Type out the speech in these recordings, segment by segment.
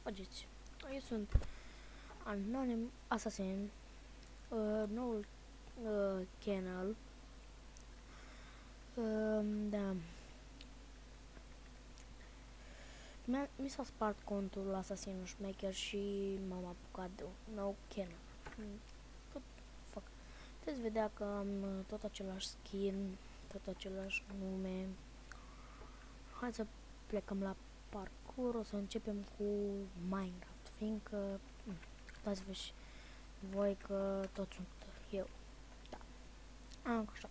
Faceți. Eu sunt Anonym Assassin, noul channel. Da. Mi s-a spart contul la Assassinul Șmecher și m-am apucat de un nou channel. Fuck. Puteți vedea că am tot același skin, tot același nume. Hai să plecăm la parcurs, o să începem cu Minecraft, fiindcă dați-vă și voi că tot sunt eu. Da. Așa.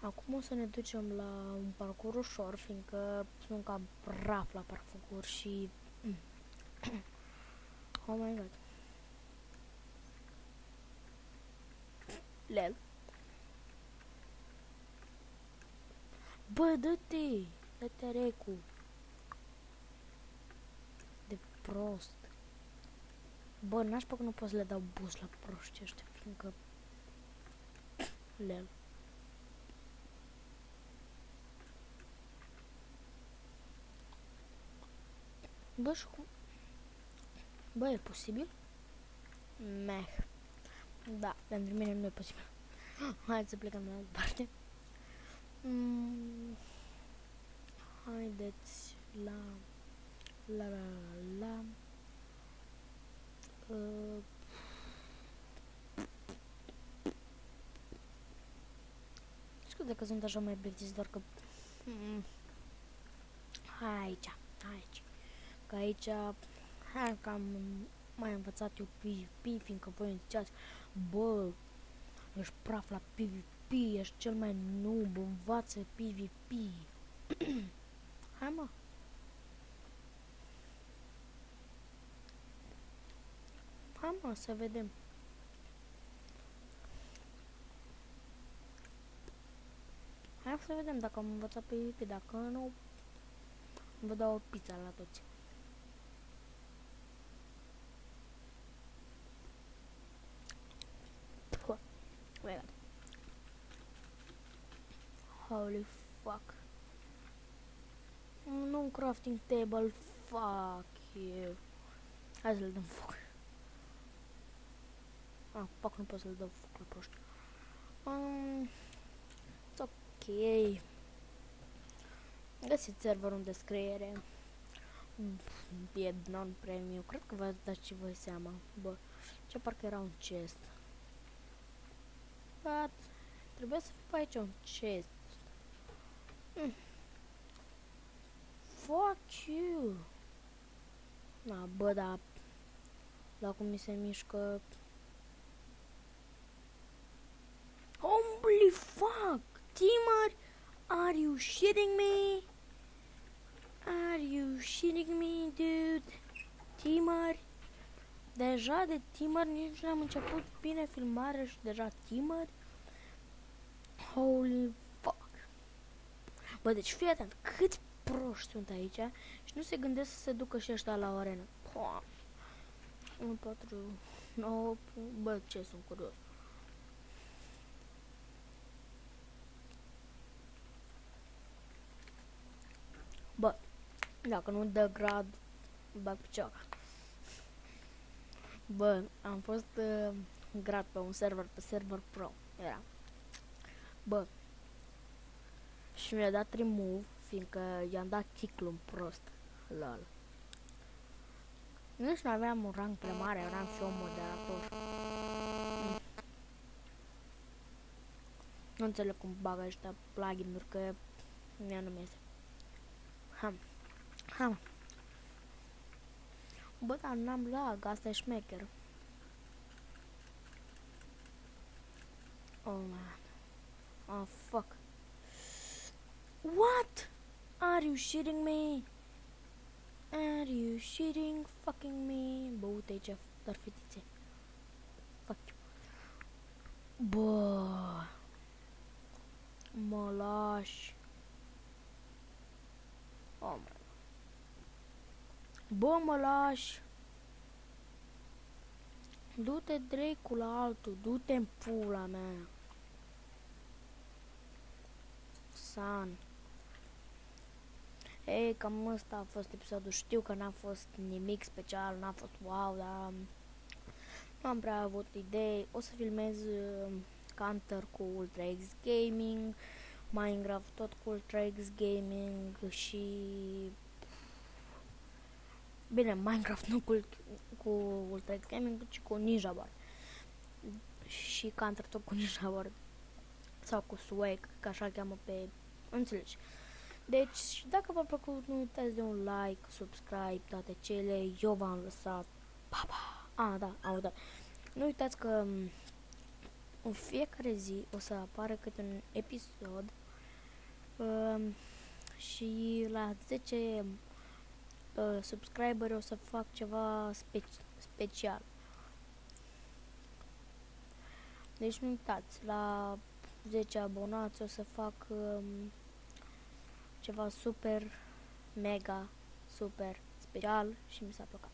Acum o să ne ducem la un parcurs ușor, fiindcă sunt cam praf la parcurs și... Oh my god. Lel. Bă, dă-te! Dă-te recu! De prost. Bă, n-aș că nu pot să le dau boost la proști ăștia, fiindcă... Lel. Bă, și cum... Bă, e posibil? Meh. Da, pentru mine nu e posibil. Hai să plecăm la altă parte. Haideți la... Scuze că sunt așa mai plictis, doar că... Aici. Că aici... Hai că am mai învățat eu PvP, fiindcă voi îmi ziceați, bă, ești praf la PvP, ești cel mai noob, învață PvP. Hai mă. Hai mă, să vedem. Hai să vedem dacă am învățat PvP, dacă nu, vă dau o pizza la toți. Oh my god. Holy fuck. Nu crafting table, fuck you. Hai să-l dăm foc. Fuck, nu pot să-l dau foc la proști. It's ok. Găsiți serverul în descriere. E non-premium. Cred că v-ați dat și voi seama. Bă, ce parcă era un chest. But, trebuie să fie aici un chest. Fuck you. Na, bă, da. La cum mi se mișcă. Holy fuck! Timar, are you shitting me? Are you shitting me, dude? Timar? Deja de Timar nici n-am început bine filmarea și deja Timar? Holy fuck! Bă, deci fii atent, câți proști sunt aici și nu se gândesc să se ducă și ăștia la o arenă. 1, 4, 9, bă, ce sunt curios. Bă, dacă nu dă grad, bag picioara. Bă, am fost grad pe un server, pe server pro, era. Bă, și mi-a dat remove, fiindcă i-am dat kick-ul un prost, lol. Nici nu aveam un rang prea mare, eram și un moderator. Nu înțeleg cum bagă ăștia plugin-uri, că mie nu mi-este. Ham. Bă, dar n-am lag, asta e șmecher. Oh, man. Oh, fuck. What? Are you shitting me? Are you shitting fucking me? Bă, uite aici, dar fetițe. Fuck you. Bă. Mă lași. Oh, man. Bă, mă lași. Du-te dracu la altul, du-te în pula mea. San. Ei, cam ăsta a fost episodul. Știu că n-a fost nimic special, n-a fost wow, dar nu am prea avut idei. O să filmez Counter cu Ultra X Gaming, Minecraft tot cu Ultra X Gaming și... Bine, Minecraft nu cu Ultra X Gaming, ci cu Ninja Bar. Și Counter tot cu Ninja Bar. Sau cu Swag, că așa cheamă pe... Înțelegi. Deci, dacă v-a plăcut, nu uitați de un like, subscribe, toate cele. Eu v-am lăsat. Pa, pa! Da. Nu uitați că în fiecare zi o să apară câte un episod și la 10 subscriberi o să fac ceva special. Deci nu uitați, la 10 abonați o să fac ceva super, mega, super special și mi s-a plăcut.